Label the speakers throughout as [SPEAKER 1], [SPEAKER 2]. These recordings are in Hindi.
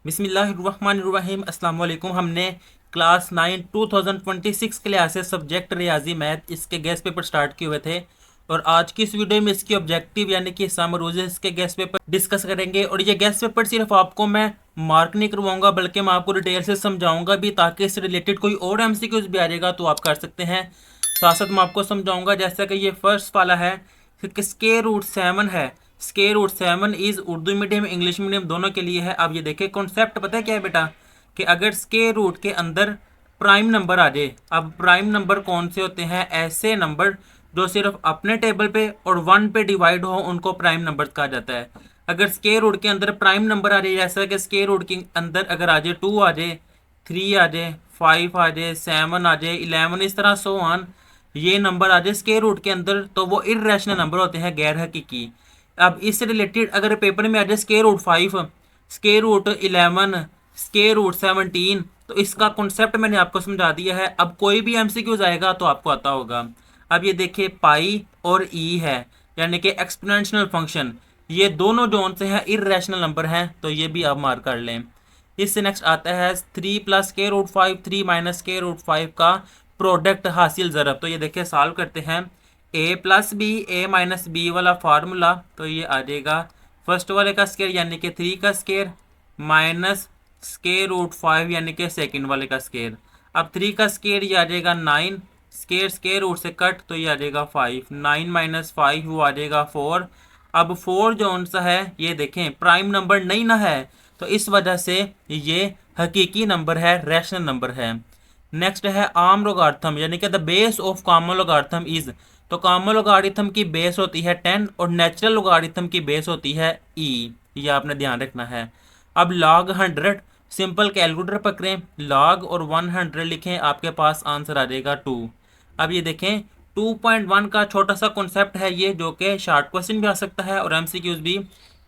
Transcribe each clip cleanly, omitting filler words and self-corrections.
[SPEAKER 1] बिस्मिल्लाहिर्रहमानिर्रहीम अस्सलाम वालेकुम। हमने क्लास 9 2026 के लिए सब्जेक्ट रियाजी मैथ इसके गेस्ट पेपर स्टार्ट किए हुए थे और आज की इस वीडियो में इसकी ऑब्जेक्टिव यानी कि समरूज इसके गेस्ट पेपर डिस्कस करेंगे। और ये गेस्ट पेपर सिर्फ आपको मैं मार्क नहीं करवाऊंगा बल्कि मैं आपको डिटेल से समझाऊंगा भी, ताकि इससे रिलेटेड कोई और एमसीक्यूज भी आ जाएगा तो आप कर सकते हैं। साथ साथ मैं आपको समझाऊंगा, जैसा कि ये फर्स्ट वाला है कि स्क्वायर रूट 7 है। Square root 7 is Urdu medium English medium दोनों के लिए है। अब ये देखिए कॉन्सेप्ट पता है क्या है बेटा, कि अगर स्क्वायर रूट के अंदर प्राइम नंबर आ जाए। अब प्राइम नंबर कौन से होते हैं? ऐसे नंबर जो सिर्फ अपने टेबल पे और 1 पे डिवाइड हो उनको प्राइम नंबर कहा जाता है। अगर स्क्वायर रूट के अंदर प्राइम नंबर आ जाए, जैसा कि स्क्वायर रूट के अंदर अगर आ जाए 2 आ जाए, 3 आ जाए, 5 आ जाए, 7 आ जाए, 11, इस तरह सो ऑन, ये नंबर आ जाए स्क्वायर रूट के अंदर तो वो इर्रेशनल नंबर होते हैं, गैर हकीकी। अब इससे रिलेटेड अगर पेपर में आ जाए square root 5, square root 11, square root 17, तो इसका कॉन्सेप्ट मैंने आपको समझा दिया है। अब कोई भी एमसीक्यूज आएगा तो आपको आता होगा। अब ये देखिए पाई और ई है, यानी कि एक्सपोनेंशियल फंक्शन, ये दोनों जोन से हैं, इर्रेशनल नंबर हैं, तो ये भी आप मार्क कर लें। इससे नेक्स्ट आता है 3 plus square root 5, 3 minus square root 5 का प्रोडक्ट हासिल ज़रब। तो ये देखिए सॉल्व करते हैं, ए प्लस बी, ए माइनस बी वाला फार्मूला, तो ये आ जाएगा फर्स्ट वाले का स्क्वायर यानी कि 3 का स्क्वायर माइनस स्क्वायर रूट 5 यानी कि सेकंड वाले का स्क्वायर। अब 3 का स्क्वायर ये आ जाएगा 9, स्क्वायर स्क्वायर रूट से कट तो ये आ जाएगा 5, 9 माइनस 5 वो आ जाएगा 4। अब 4 जो सा है ये देखें प्राइम नंबर नहीं ना है, तो इस वजह से ये हकीकी नंबर है, रैशनल नंबर है। नेक्स्ट है आम लोगार्थम, यानी कि the base of common logarithm is, तो कॉमन लोगारिथम की बेस होती है 10 और नेचुरल लोगारिथम की बेस होती है ई, ये आपने ध्यान रखना है। अब लॉग 100 सिंपल कैलकुलेटर पकड़ें, लॉग और 100 लिखें, आपके पास आंसर आ जाएगा 2। अब ये देखें 2.1 का छोटा सा कॉन्सेप्ट है ये, जो कि शॉर्ट क्वेश्चन भी आ सकता है और एमसीक्यूज भी,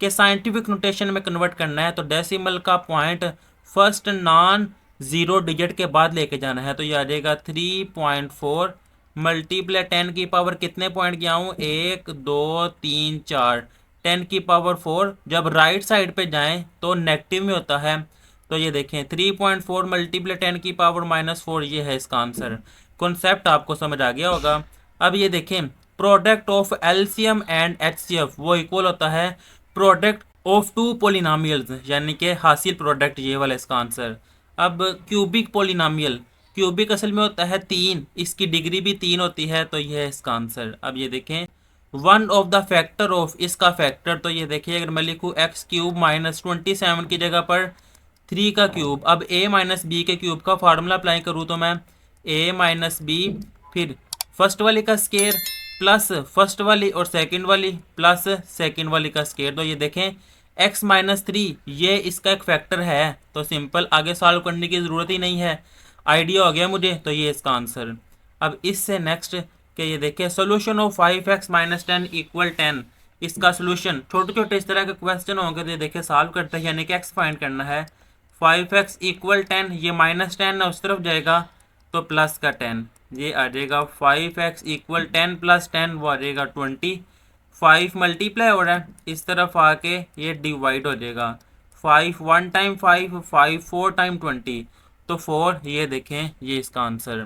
[SPEAKER 1] कि साइंटिफिक नोटेशन में कन्वर्ट करना है तो डेसिमल का point first non zero digit के बाद लेके जाना है। तो ये आ जाएगा 3.4 मल्टीप्लाई 10 की पावर कितने पॉइंट गया हूँ, 1 2 3 4, 10 की पावर 4 जब राइट साइड पे जाएं तो नेगेटिव में होता है। तो ये देखें 3.4 मल्टीप्लाई 10 की पावर -4, ये है इसका आंसर। कॉन्सेप्ट आपको समझ आ गया होगा। अब ये देखें product of LCM and HCF वो इक्वल होता है प्रोडक्ट ऑफ टू पोलिनोमियल्स, यानी कि हासिल प्रोडक्ट, ये वाला इसका आंसर। अब क्यूबिक पोलिनोमियल, क्यूबिक असल में होता है 3, इसकी डिग्री भी 3 होती है, तो ये है इसका आंसर। अब ये देखें one of the factor of, इसका फैक्टर, तो ये देखिए अगर मैं लिखूँ एक्स क्यूब माइनस 27 की जगह पर 3 का क्यूब। अब a माइनस बी के क्यूब का फार्मूला अप्लाई करूँ तो मैं a माइनस बी, फिर फर्स्ट वाली का स्केयर प्लस फर्स्ट वाली और सेकंड वाली प्लस सेकंड वाली का स्केयर। तो ये देखें x माइनस 3 ये इसका एक फैक्टर है, तो सिंपल आगे सॉल्व करने की ज़रूरत ही नहीं है, आइडिया हो गया मुझे, तो ये इसका आंसर। अब इससे नेक्स्ट कि ये देखिए solution of 5x minus 10 equal 10, इसका सोल्यूशन छोटे छोटे इस तरह के क्वेश्चन होंगे तो देखिए सॉल्व करते हैं, यानी कि x फाइंड करना है। 5x इक्वल 10, ये -10 है उस तरफ जाएगा तो प्लस का 10, ये आ जाएगा 5x इक्वल 10 प्लस 10 वो आ जाएगा 20। 5 मल्टीप्लाई हो रहा है, इस तरफ आके ये डिवाइड हो जाएगा, 5 1 टाइम 5, 5 4 टाइम 20, तो 4, ये देखें ये इसका आंसर।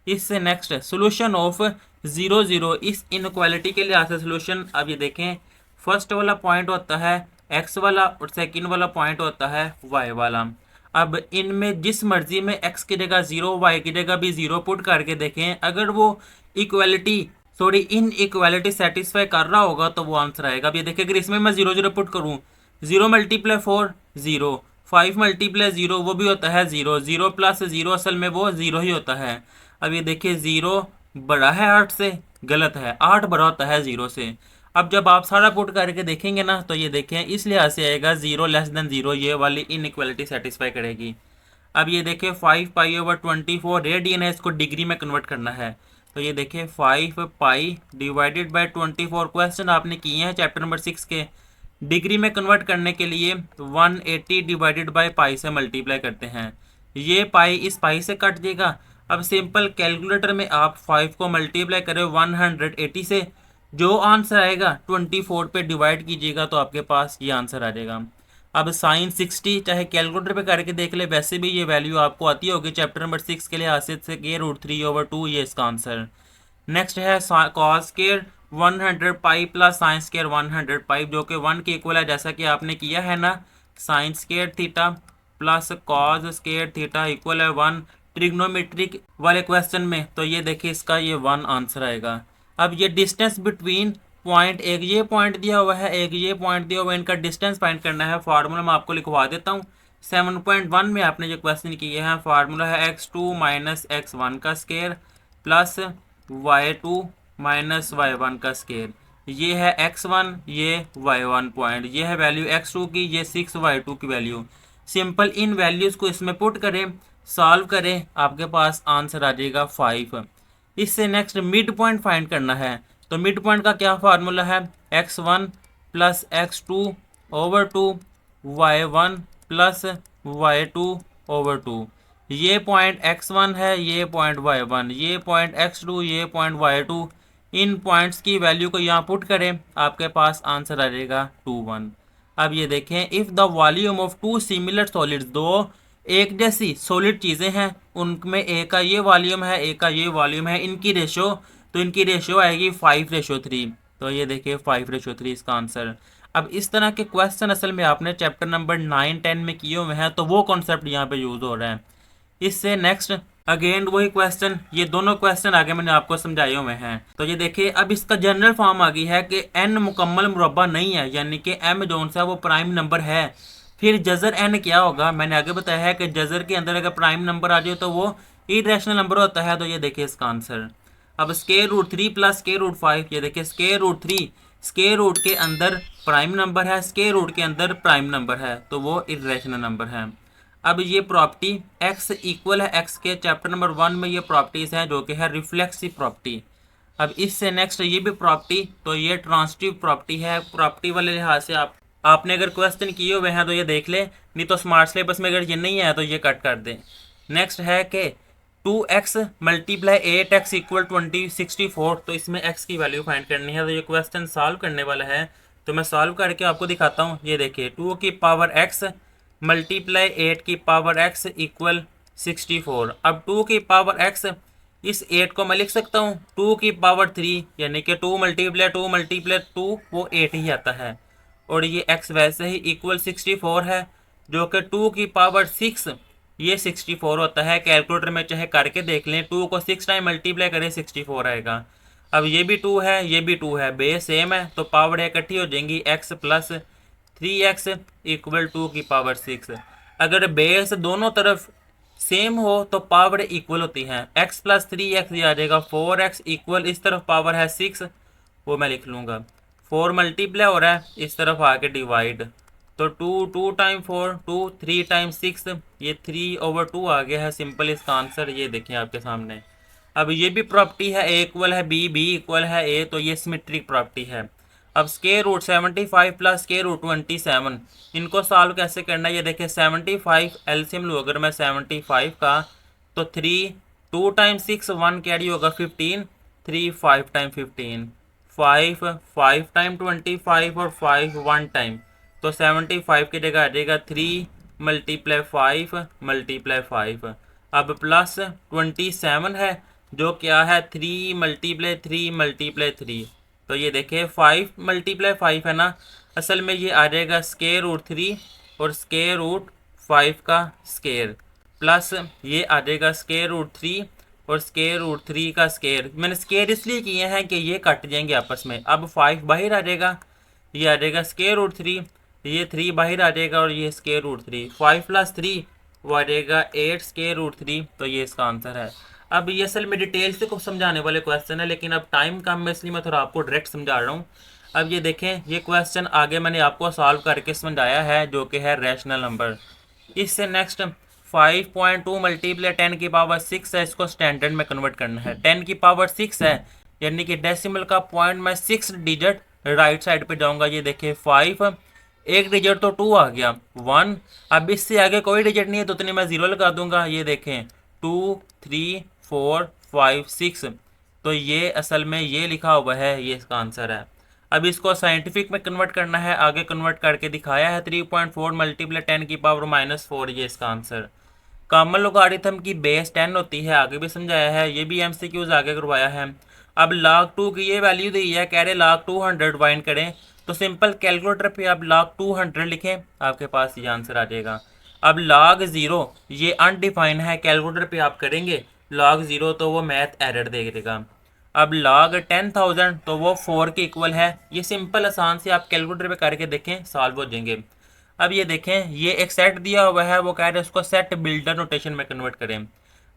[SPEAKER 1] इससे नेक्स्ट है सोल्यूशन ऑफ 0 0, इस इनक्वालिटी के लिए आता है सोल्यूशन। अब ये देखें फर्स्ट वाला पॉइंट होता है x वाला और सेकंड वाला पॉइंट होता है y वाला। अब इनमें जिस मर्जी में x की जगह 0, y की जगह भी 0 पुट करके देखें, अगर वो इक्वालिटी इन इक्वालिटी सेटिस्फाई कर रहा होगा तो वो आंसर आएगा। अब ये देखिए अगर इसमें मैं 0 0 पुट करूँ, 0 मल्टीप्लाई 4 0, 5 मल्टीप्लाई 0 वो भी होता है 0, 0 प्लस 0 असल में वो 0 ही होता है। अब ये देखिए 0 बड़ा है 8 से, गलत है, 8 बड़ा होता है 0 से। अब जब आप सारा पुट करके देखेंगे ना तो ये देखें इस लिहाज से आएगा 0 लेस देन 0, ये वाली इनइक्वालिटी सेटिस्फाई करेगी। अब ये देखिए 5 पाई ओवर 24 रेडियन है, इसको डिग्री में कन्वर्ट करना है, तो ये देखिए 5 पाई डिवाइडेड बाय 24, क्वेश्चन आपने किए हैं चैप्टर नंबर 6 के। डिग्री में कन्वर्ट करने के लिए 180 डिवाइडेड बाय पाई से मल्टीप्लाई करते हैं, ये पाई इस पाई से कट देगा। अब सिंपल कैलकुलेटर में आप 5 को मल्टीप्लाई करें 180 से, जो आंसर आएगा 24 पे डिवाइड कीजिएगा तो आपके पास ये आंसर आ जाएगा। अब साइन 60 चाहे कैलकुलेटर पे करके देख ले, वैसे भी ये वैल्यू आपको आती होगी चैप्टर नंबर 6 के लिए हासिल से k√3/2, ये इसका आंसर। नेक्स्ट है cos square 100 pi plus sine square 100 पाई, जो कि 1 के इक्वल है, जैसा कि आपने किया है ना। Sine square theta plus cos square theta equal है 1 ट्रिग्नोमेट्रिक वाले क्वेश्चन में, तो ये देखिए इसका ये 1 आंसर आएगा। अब ये डिस्टेंस बिटवीन पॉइंट, एक ये पॉइंट दिया हुआ है, एक ये पॉइंट दिया हुआ है, इनका डिस्टेंस फाइंड करना है। फार्मूला मैं आपको लिखवा देता हूँ। 7.1 में आपने जो क्वेश्चन किए हैं, फार्मूला है x2 माइनस x1 का square plus y2 minus y1 का स्क्वायर। ये है x1, ये y1 पॉइंट, ये है वैल्यू x2 की, ये 6y2 की वैल्यू। सिंपल इन वैल्यूज़ को इसमें पुट करें, सॉल्व करें, आपके पास आंसर आ जाएगा 5। इससे नेक्स्ट मिड पॉइंट फाइंड करना है, तो मिड पॉइंट का क्या फार्मूला है, x1 plus x2/2 y1 plus y2/2। ये पॉइंट x1 है, ये पॉइंट y1, ये पॉइंट x2, ये पॉइंट y2। इन पॉइंट्स की वैल्यू को यहाँ पुट करें, आपके पास आंसर आ जाएगा 2 1। अब ये देखें, if the volume of two similar solids, दो एक जैसी सॉलिड चीज़ें हैं, उनमें एक का ये वॉल्यूम है, एक का ये वॉल्यूम है, इनकी रेशो, तो इनकी रेशो आएगी 5:3। तो ये देखिए 5:3 इसका आंसर। अब इस तरह के क्वेश्चन असल में आपने चैप्टर नंबर 9-10 में किए हुए हैं, तो वो कॉन्सेप्ट यहाँ पे यूज़ हो रहा है। इससे नेक्स्ट अगेन वही क्वेश्चन, ये दोनों क्वेश्चन आगे मैंने आपको समझाए हुए हैं। तो ये देखिए, अब इसका जनरल फॉर्म आ गई है कि n मुकम्मल मुरब्बा नहीं है, यानी कि m जोन सा वो प्राइम नंबर है। फिर जजर n क्या होगा, मैंने आगे बताया है कि जजर के अंदर अगर प्राइम नंबर आ जाए तो वो इरेशनल नंबर होता है। तो ये देखिए इसका आंसर। अब square root 3 plus square root 5, ये देखिए स्क्वायर रूट 3 स्क्वायर रूट के अंदर प्राइम नंबर है, स्क्वायर रूट के अंदर प्राइम नंबर है, तो वो इरेशनल नंबर है। अब ये प्रॉपर्टी x इक्वल है x के, चैप्टर नंबर 1 में ये प्रॉपर्टीज़ हैं जो कि है रिफ्लेक्सिव प्रॉपर्टी। अब इससे नेक्स्ट ये भी प्रॉपर्टी, तो ये ट्रांसिटिव प्रॉपर्टी है। प्रॉपर्टी वाले लिहाज से आपने अगर क्वेश्चन किए हुए हैं तो ये देख ले, नहीं तो स्मार्ट सिलेबस में अगर ये नहीं है तो ये कट कर दें। नेक्स्ट है कि 2x मल्टीप्लाई 8x इक्वल 64, तो इसमें x की वैल्यू फाइंड करनी है। तो ये क्वेश्चन सॉल्व करने वाला है, तो मैं सॉल्व करके आपको दिखाता हूँ। ये देखिए 2 की पावर x मल्टीप्लाई 8 की पावर x इक्वल 64। अब 2 की पावर x, इस 8 को मैं लिख सकता हूँ 2 की पावर 3, यानी कि 2 मल्टीप्लाई 2 वो 8 ही आता है। और ये x वैसे ही इक्वल 64 है, जो कि 2 की पावर 6 ये 64 होता है। कैलकुलेटर में चाहे करके देख लें, 2 को 6 टाइम मल्टीप्लाई करें 64 आएगा। अब ये भी 2 है, ये भी 2 है, बेस सेम है, तो पावर इकट्ठी हो जाएंगी, x प्लस 3x इक्वल 2 की पावर 6। अगर बेस दोनों तरफ सेम हो तो पावर इक्वल होती हैं। x प्लस 3x ये आ जाएगा 4x इक्वल, इस तरफ पावर है 6, वो मैं लिख लूँगा 4 मल्टीप्लाई हो रहा है, इस तरफ आके डिवाइड, तो 2 टाइम 4 2 3 टाइम 6, ये 3/2 आ गया है। सिंपल इसका आंसर ये देखें आपके सामने। अब ये भी प्रॉपर्टी है, a इक्वल है b, b इक्वल है a, तो ये सिमेट्रिक प्रॉपर्टी है। अब square root 75 plus square root 27, इनको सॉल्व कैसे करना है, ये देखिए 75 एलसीएम लूँ अगर मैं 75 का, तो 3 2 टाइम 6 1 कैरी होगा 15, 3 5 टाइम 15, 5 5 टाइम 25 और 5 1 टाइम, तो 75 की जगह आ जाएगा 3 मल्टीप्लाई 5 मल्टीप्लाई 5। अब प्लस 27 है, जो क्या है 3 मल्टीप्लाई 3 मल्टीप्लाई 3, तो ये देखिए 5 मल्टीप्लाई 5 है ना, असल में ये आ जाएगा स्क्वायर रूट 3 और स्क्वायर रूट 5 का स्क्वायर, प्लस ये आ जाएगा स्क्वायर रूट 3 और स्क्वायर रूट 3 का स्क्वायर। मैंने स्क्वायर इसलिए किए हैं कि ये कट जाएंगे आपस में। अब 5 बाहर आ जाएगा, ये आ जाएगा स्क्वायर रूट 3, ये 3 बाहर आ जाएगा और ये स्क्वायर रूट 3, 5 प्लस 3 वो आ जाएगा 8 स्क्वायर रूट 3, तो ये इसका आंसर है। अब ये असल में डिटेल से कुछ समझाने वाले क्वेश्चन है, लेकिन अब टाइम कम है इसलिए मैं थोड़ा आपको डायरेक्ट समझा रहा हूँ। अब ये देखें, ये क्वेश्चन आगे मैंने आपको सॉल्व करके समझाया है, जो कि है रैशनल नंबर। इससे नेक्स्ट 5.2 मल्टीप्लाई 10 की पावर 6 है, इसको स्टैंडर्ड में कन्वर्ट करना है। 10 की पावर 6 है, यानी कि डेसिमल का पॉइंट में 6 डिजिट राइट साइड पे जाऊंगा। ये देखिए 5, एक डिजिट तो 2 आ गया 1, अब इससे आगे कोई डिजिट नहीं है तो उतनी मैं 0 लगा दूंगा। ये देखें 2 3 4 5 6, तो ये असल में ये लिखा हुआ है, ये इसका आंसर है। अब इसको साइंटिफिक में कन्वर्ट करना है, आगे कन्वर्ट करके दिखाया है 3.4 मल्टीप्लाई 10⁻⁻⁴ ये इसका आंसर। कॉमन लोगारिथम की बेस 10 होती है, आगे भी समझाया है, ये भी एमसीक्यूज आगे करवाया है। अब log 2 की ये वैल्यू दी है, कह रहे log 200 फाइंड करें, तो सिंपल कैलकुलेटर पे आप log 200 लिखें, आपके पास ये आंसर आ जाएगा। अब log 0 ये अनडिफाइंड है, कैलकुलेटर पे आप करेंगे log 0 तो वो मैथ एरर दे देगा। अब log 10,000 तो वो 4 के इक्वल है। ये सिंपल आसान से आप कैलकुलेटर पे करके देखें, सॉल्व हो जाएंगे। अब ये देखें, ये एक सेट दिया हुआ है, वो कह रहे हैं उसको सेट बिल्डर नोटेशन में कन्वर्ट करें।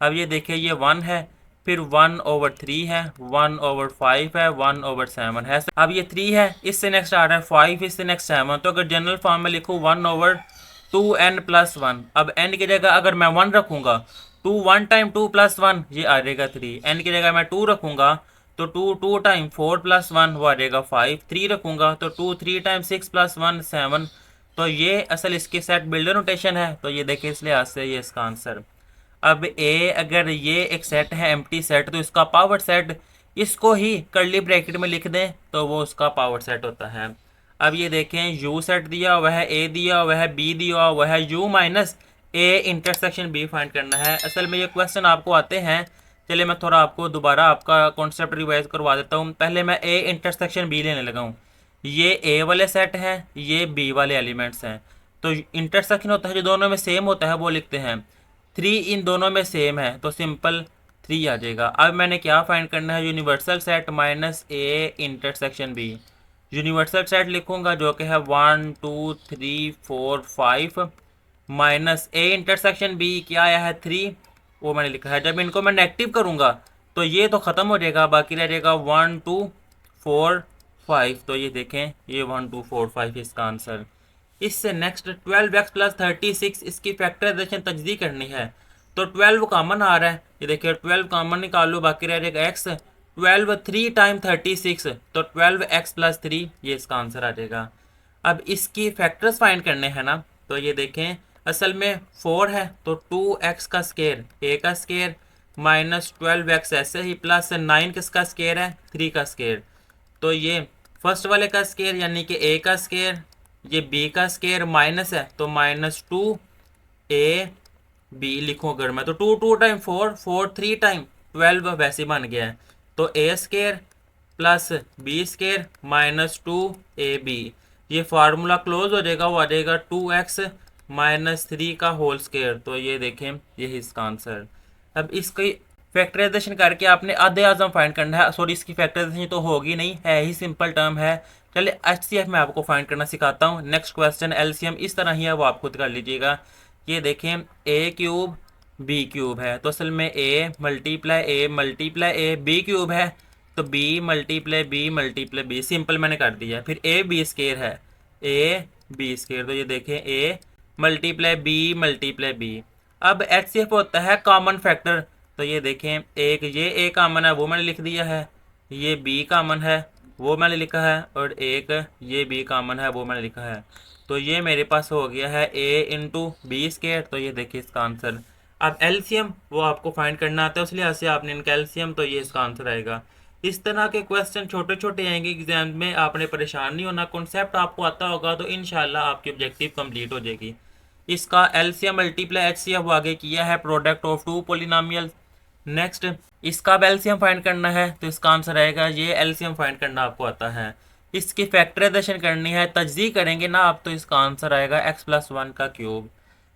[SPEAKER 1] अब ये देखें, ये 1 है, फिर 1/3 है, 1/5 है, 1/7 है। अब ये 3 है, इससे नेक्स्ट आ रहा है 5, इससे नेक्स्ट 7। तो अगर जनरल फॉर्म में लिखूँ 1/2n+1, अब n की जगह अगर मैं 1 रखूँगा, 2 1 टाइम 2 + 1 ये आ जाएगा 3। n की जगह मैं 2 रखूँगा तो 2 2 टाइम 4 + 1 वो आ जाएगा 5। 3 रखूँगा तो 2 3 टाइम 6 + 1 7। तो ये असल इसकी सेट बिल्डर नोटेशन है, तो ये देखिए इस लिहाज से ये इसका आंसर। अब ए, अगर ये एक सेट है एम्प्टी सेट, तो इसका पावर सेट इसको ही कर्ली ब्रैकेट में लिख दें तो वो उसका पावर सेट होता है। अब ये देखें, यू सेट दिया हुआ है, ए दिया हुआ है, बी दिया हुआ है, U minus A intersection B find करना है। असल में ये क्वेश्चन आपको आते हैं, चलिए मैं थोड़ा आपको दोबारा आपका कॉन्सेप्ट रिवाइज करवा देता हूँ। पहले मैं ए इंटरसेक्शन बी लेने लगा हूँ, ये ए वाले सेट हैं, ये बी वाले एलिमेंट्स हैं, तो इंटरसेक्शन होता है जो दोनों में सेम होता है वो लिखते हैं। 3 इन दोनों में सेम है तो सिंपल 3 आ जाएगा। अब मैंने क्या फाइंड करना है, universal set minus A intersection B. Universal set लिखूंगा जो कि है 1 2 3 4 5 माइनस ए इंटरसेक्शन बी क्या आया है 3, वो मैंने लिखा है। जब इनको मैं नेगेटिव करूंगा तो ये तो ख़त्म हो जाएगा, बाकी रह जाएगा 1 2 4 5। तो ये देखें, ये 1 2 4 5 इसका आंसर। इससे नेक्स्ट 12x + 36 इसकी फैक्टराइजेशन तजदी करनी है, तो 12 कॉमन आ रहा है, ये देखिए 12 कॉमन निकालो, बाकी रह जाएगा x। 12 3 टाइम 36 तो 12x + 3 ये इसका आंसर आ जाएगा। अब इसकी फैक्टर्स फाइंड करने हैं ना, तो ये देखें असल में 4 है तो 2x का स्केयर a का स्केयर माइनस 12x ऐसे ही प्लस 9 किसका स्केयर है 3 का स्केयर। तो ये फर्स्ट वाले का स्केयर यानी कि a का स्केयर, ये b का स्केयर माइनस है तो -2ab लिखूँ अगर मैं, तो 2 2 टाइम 4 4 3 टाइम 12 वैसे बन गया है, तो a square plus b square -2ab ये फार्मूला क्लोज हो जाएगा, वो आ जाएगा 2x - 3 का होल स्केयर। तो ये देखें यही इसका आंसर। अब इसकी फैक्टराइजेशन करके आपने आधे आज़म फाइंड करना है, सॉरी इसकी फैक्टराइजेशन तो होगी नहीं, है ही सिंपल टर्म है। चलिए एचसीएफ में आपको फाइंड करना सिखाता हूँ। नेक्स्ट क्वेश्चन एलसीएम इस तरह ही है, वो आप खुद कर लीजिएगा। ये देखें a क्यूब b क्यूब है, तो असल में a multiply a b cube है, तो b मल्टीप्लाई b सिंपल मैंने कर दिया। फिर a b स्केयर है, a b स्केयर, तो ये देखें a मल्टीप्लाई b। अब एचसीएफ होता है कॉमन फैक्टर, तो ये देखें एक ये a कॉमन है वो मैंने लिख दिया है, ये b कॉमन है वो मैंने लिखा है, और एक ये b कॉमन है वो मैंने लिखा है। तो ये मेरे पास हो गया है a इंटू बी स्केयर। तो ये देखिए इसका आंसर। अब एलसीएम वो आपको फाइंड करना आता है, उस लिहाज से आपने इनका एलसीएम, तो ये इसका आंसर आएगा। इस तरह के क्वेश्चन छोटे छोटे आएंगे एग्जाम में, आपने परेशान नहीं होना, कॉन्सेप्ट आपको आता होगा तो इंशाल्लाह आपकी ऑब्जेक्टिव कंप्लीट हो जाएगी। इसका एलसीएम मल्टीप्लाई एचसीएफ आगे किया है, product of two polynomial. Next इसका अब एलसीएम फाइंड करना है, तो इसका आंसर आएगा, ये एलसीएम फाइंड करना आपको आता है। इसकी फैक्टराइजेशन करनी है, तजदी करेंगे ना आप, तो इसका आंसर आएगा x + 1 का क्यूब।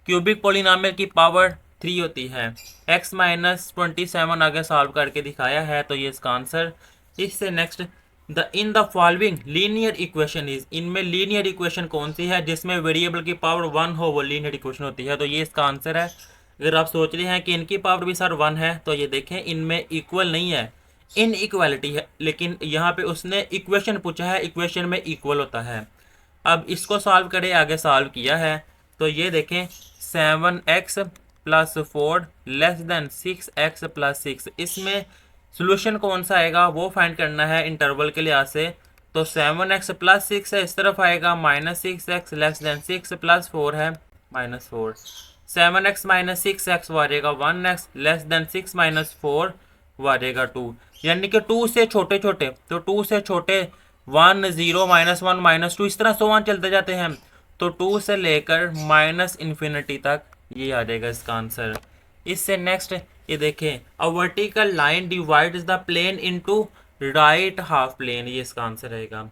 [SPEAKER 1] क्यूबिक पोलिनोमियल की पावर 3 होती है। x - 27 आगे सॉल्व करके दिखाया है, तो ये इसका आंसर। इससे next in the following linear equation is, इनमें लीनियर इक्वेशन कौन सी है जिसमें वेरिएबल की पावर 1 हो, वो लीनियर इक्वेशन होती है, तो ये इसका आंसर है। अगर आप सोच रहे हैं कि इनकी पावर भी सर 1 है, तो ये देखें इनमें इक्वल नहीं है, इन इक्वालिटी है, लेकिन यहाँ पे उसने इक्वेशन पूछा है, इक्वेशन में इक्वल होता है। अब इसको सॉल्व करें, आगे सॉल्व किया है, तो ये देखें 7x + 4 < 6x + 6, इसमें सोल्यूशन कौन सा आएगा वो फाइंड करना है इंटरवल के लिहाज से। तो 7x + 6 है, इस तरफ आएगा -6x < 6 + 4 है -4। 7x - 6x वो आ जाएगा 1x < 6 - 4 वो आ जाएगा 2, यानी कि 2 से छोटे छोटे, तो 2 से छोटे 1 0 -1 -2 इस तरह 100 चलते जाते हैं। तो 2 से लेकर माइनस इन्फिनिटी तक ये आ जाएगा इसका आंसर। इससे नेक्स्ट ये देखें, a vertical line divides the plane into right half plane, ये इसका आंसर रहेगा।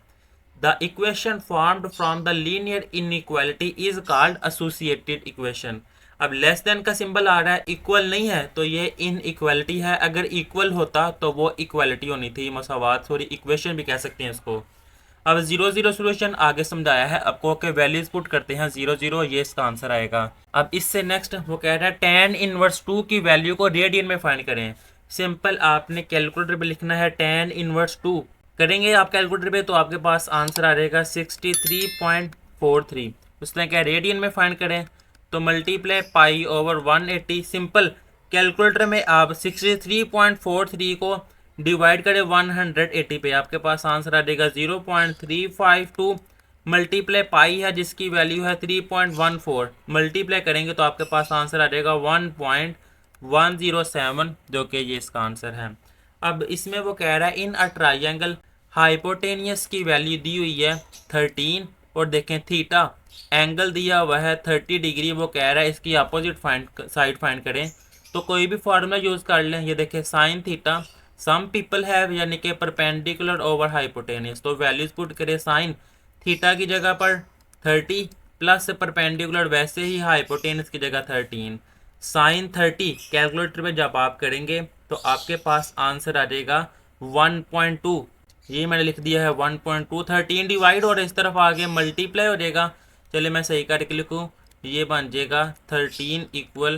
[SPEAKER 1] The equation formed from the linear inequality is called associated equation. अब लेस देन का सिंबल आ रहा है, इक्वल नहीं है तो ये इनइक्वालिटी है। अगर इक्वल होता तो वो इक्वालिटी होनी थी, मसावात, सॉरी इक्वेशन भी कह सकते हैं इसको। अब 0 0 सोल्यूशन आगे समझाया है आपको कि वैल्यूज पुट करते हैं 0 0, ये इसका आंसर आएगा। अब इससे नेक्स्ट वो कह रहा है tan इनवर्स 2 की वैल्यू को रेडियन में फाइंड करें। सिंपल, आपने कैलकुलेटर पे लिखना है tan इनवर्स 2, करेंगे आप कैलकुलेटर पे तो आपके पास आंसर आ जाएगा 63.43। उसने क्या रेडियन में फाइंड करें तो multiply pi over 180। Simple, calculator में आप 63.43 को डिवाइड करें 180 पे, आपके पास आंसर आ जाएगा 0.352 मल्टीप्लाई पाई है जिसकी वैल्यू है 3.14, मल्टीप्लाई करेंगे तो आपके पास आंसर आ जाएगा 1.107, जो कि ये इसका आंसर है। अब इसमें वो कह रहा है इन अ ट्राइंगल हाइपोटेनियस की वैल्यू दी हुई है 13 और देखें थीटा एंगल दिया हुआ है 30 डिग्री। वो कह रहा है इसकी अपोजिट साइड फाइंड करें, तो कोई भी फार्मूला यूज़ कर लें। ये देखें sine theta some people have यानी कि परपेंडिकुलर ओवर हाइपोटेनियस, तो वैल्यूज पुट करें साइन थीटा की जगह पर 30 प्लस परपेंडिकुलर वैसे ही हाइपोटेनियस की जगह 13 साइन 30। कैलकुलेटर में जब आप करेंगे तो आपके पास आंसर आ जाएगा 1.2, ये मैंने लिख दिया है 1.2। 13 डिवाइड और इस तरफ आगे मल्टीप्लाई हो जाएगा। चलिए मैं सही करके लिखूँ, ये बन जाएगा 13 इक्वल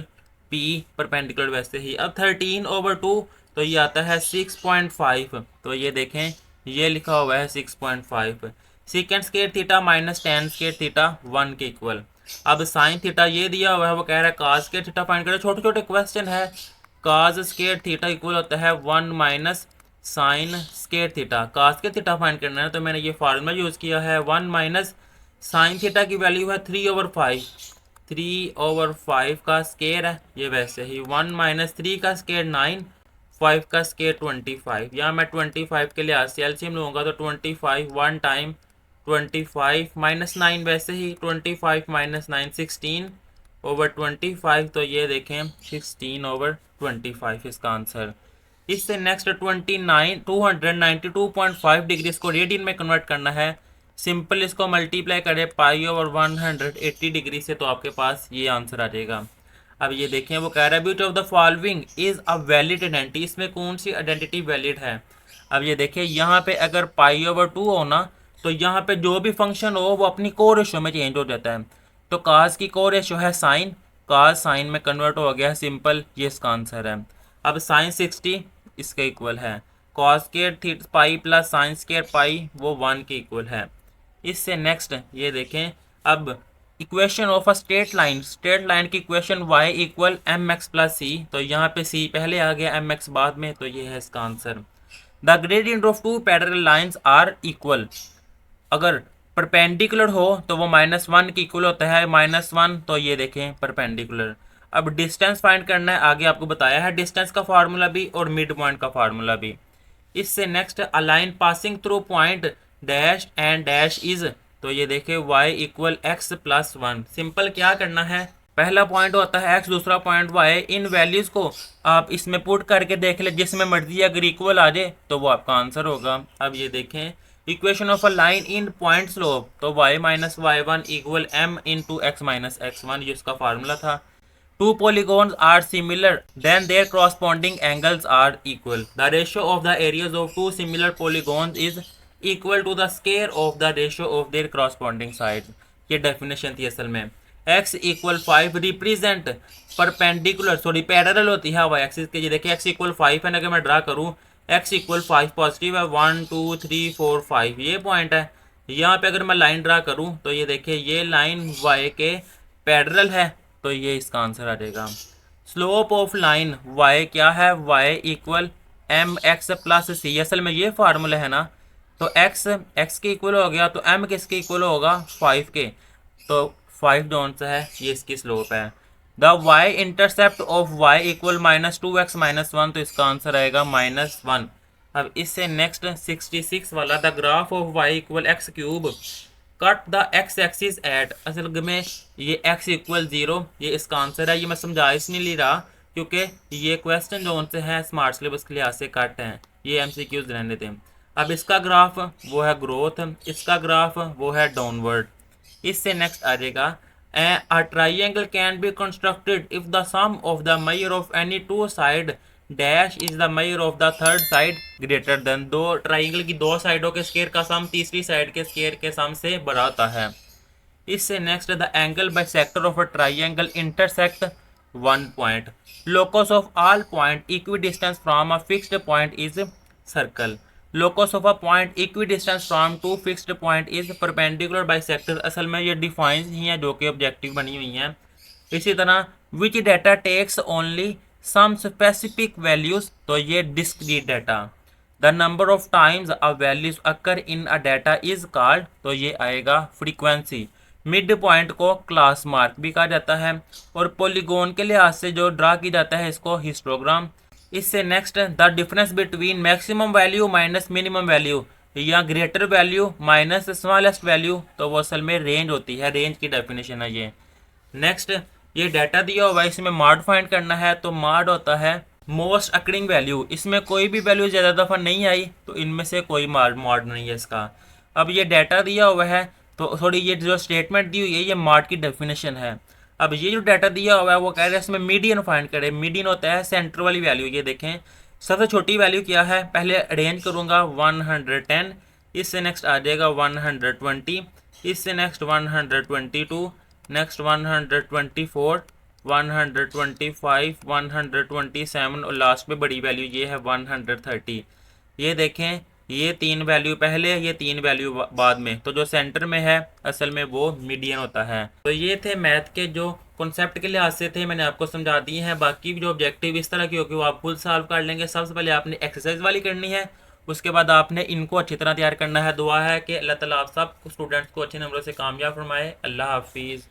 [SPEAKER 1] पी परपेंडिकुलर वैसे ही। अब 13 ओवर 2 तो ये आता है 6.5, तो ये देखें ये लिखा हुआ है 6.5। Secant square theta minus ten square theta 1 के इक्वल। अब साइन थीटा ये दिया हुआ है, वो कह रहा है काज स्क्वायर थीटा फाइंड करें। छोटे छोटे क्वेश्चन है। काज स्क्वायर थीटा इक्वल होता है 1 माइनस साइन स्क्वायर थीटा। काज स्क्वायर थीटा फाइंड करना है तो मैंने ये फार्मूला यूज़ किया है 1 माइनस साइन थीटा की वैल्यू है 3/5, 3/5 का स्क्वायर है ये वैसे ही 1 माइनस 3 का स्क्वायर 9, 5 का स्क्वायर 25। यहाँ मैं 25 के लिहाज से एलसीएम लूँगा तो 25 1 टाइम 25 माइनस 9 वैसे ही 25 माइनस 9 16/25, तो ये देखें 16/25 इसका आंसर। इससे नेक्स्ट 292.5 डिग्री इसको रेडियन में कन्वर्ट करना है। सिंपल, इसको मल्टीप्लाई करें पाई ओवर 180 डिग्री से तो आपके पास ये आंसर आ जाएगा। अब ये देखें वो कह रहा है beauty of the following is a valid identity, इसमें कौन सी आइडेंटिटी वैलिड है। अब ये देखें यहाँ पे अगर पाई ओवर 2 हो ना तो यहाँ पे जो भी फंक्शन हो वो अपनी को रेशो में चेंज हो जाता है। तो काज की को रेशो है साइन, काज साइन में कन्वर्ट हो गया। सिंपल, ये इसका आंसर है। अब साइन 60 इसके इक्वल है, cos square theta pi plus sine square pi वो 1 के इक्वल है। इससे नेक्स्ट ये देखें, अब equation of a straight line, straight line की equation y equal M X plus C, तो यहाँ पे c पहले आ गया एम एक्स बाद में, तो ये है इसका answer. The gradient of two parallel lines are equal, अगर परपेंडिकुलर हो तो वो -1 की इक्वल होता है, -1 तो ये देखें परपेंडिकुलर। अब डिस्टेंस फाइंड करना है, आगे आपको बताया है डिस्टेंस का फार्मूला भी और मिड पॉइंट का फार्मूला भी। इससे next a line passing through point dash and dash is, तो ये देखें y equal x plus 1। Simple, क्या करना है, पहला पॉइंट होता है x, दूसरा पॉइंट y। इन वैल्यूज़ को आप इसमें पुट करके देख ले, जिसमें मर्जी अगर इक्वल आ जाए तो वो आपका आंसर होगा। अब ये देखें equation of a line in point slope, तो y minus y1 equal m into x minus x1, ये उसका फार्मूला था। Two polygons are similar, then their corresponding angles are equal. The ratio of the areas of two similar polygons is equal to the square of the ratio of their corresponding sides. ये डेफिनेशन थी असल में। x equal 5 represent perpendicular, sorry parallel होती है y एक्सिस के। ये देखिए x इक्वल 5 है, अगर मैं ड्रा करूँ x इक्वल 5 पॉजिटिव है, 1 2 3 4 5 ये पॉइंट है। यहाँ पे अगर मैं लाइन ड्रा करूँ तो ये देखिए ये लाइन y के पैरेलल है, तो ये इसका आंसर आ जाएगा। स्लोप ऑफ लाइन y क्या है, y equal M X plus C, असल में ये फार्मूला है ना, तो x के इक्वल हो गया तो m किसके इक्वल होगा 5 के, तो 5 जौन सा है ये इसकी स्लोप है। The y intercept of y equal -2x -1, तो इसका आंसर आएगा -1। अब इससे नेक्स्ट 66 वाला, the graph of y equal x cube cut the x axis at, असल में ये x इक्वल 0 ये इसका आंसर है। ये मैं समझा इसलिए नहीं रहा क्योंकि ये क्वेश्चन जो उनसे है स्मार्ट सिलेबस के लिहाज से कट हैं, ये MCQs रहने थे। अब इसका ग्राफ वो है ग्रोथ, इसका ग्राफ वो है डाउनवर्ड। इससे नेक्स्ट आ जाएगा, a triangle can be constructed if the sum of the measure of any two side dash is the measure of the third side greater than, दो ट्राइंगल की दो साइडों के स्केयर का सम तीसरी साइड के स्केयर के सम से बड़ा होता है। इससे next, the angle bisector of a triangle intersect one point, locus of all point equidistance from a fixed point is circle, locus of a point equidistance from two fixed point is perpendicular bisector. असल में ये डिफाइंस ही हैं जो कि ऑब्जेक्टिव बनी हुई हैं। इसी तरह which data takes only some specific values, तो ये discrete data. The number of times a values occur in a data is called, तो ये आएगा फ्रीक्वेंसी। मिड पॉइंट को क्लास मार्क भी कहा जाता है और पॉलीगॉन के लिहाज से जो ड्रा की जाता है इसको हिस्टोग्राम। इससे next, the difference between maximum value minus minimum value या greater value minus smallest value, तो वो असल में रेंज होती है, रेंज की डेफिनेशन है ये। नेक्स्ट, ये डाटा दिया हुआ है, इसमें मॉड फाइंड करना है, तो मॉड होता है मोस्ट अकरिंग वैल्यू, इसमें कोई भी वैल्यू ज़्यादा दफ़ा नहीं आई तो इनमें से कोई मॉड नहीं है इसका। अब ये डाटा दिया हुआ है तो थोड़ी ये जो स्टेटमेंट दी हुई है ये मॉड की डेफिनेशन है। अब ये जो डाटा दिया हुआ है वो कह रहे हैं इसमें मीडियन फाइंड करें। मीडियन होता है सेंटर वाली वैल्यू, ये देखें सबसे छोटी वैल्यू क्या है, पहले अरेंज करूँगा 110, इससे नेक्स्ट आ जाएगा 120, इससे नेक्स्ट 122, नेक्स्ट 124, 125, 127 और लास्ट में बड़ी वैल्यू ये है 130। ये देखें ये तीन वैल्यू पहले, ये तीन वैल्यू बाद में, तो जो सेंटर में है असल में वो मीडियन होता है। तो ये थे मैथ के जो कॉन्सेप्ट के लिहाज से थे, मैंने आपको समझा दिए हैं। बाकी जो ऑब्जेक्टिव इस तरह की होगी वो आप खुद सॉल्व कर लेंगे। सबसे पहले आपने एक्सरसाइज वाली करनी है, उसके बाद आपने इनको अच्छी तरह तैयार करना है। दुआ है कि अल्लाह ताला आप सब स्टूडेंट्स को अच्छे नंबरों से कामयाब फरमाए। अल्लाह हाफिज़।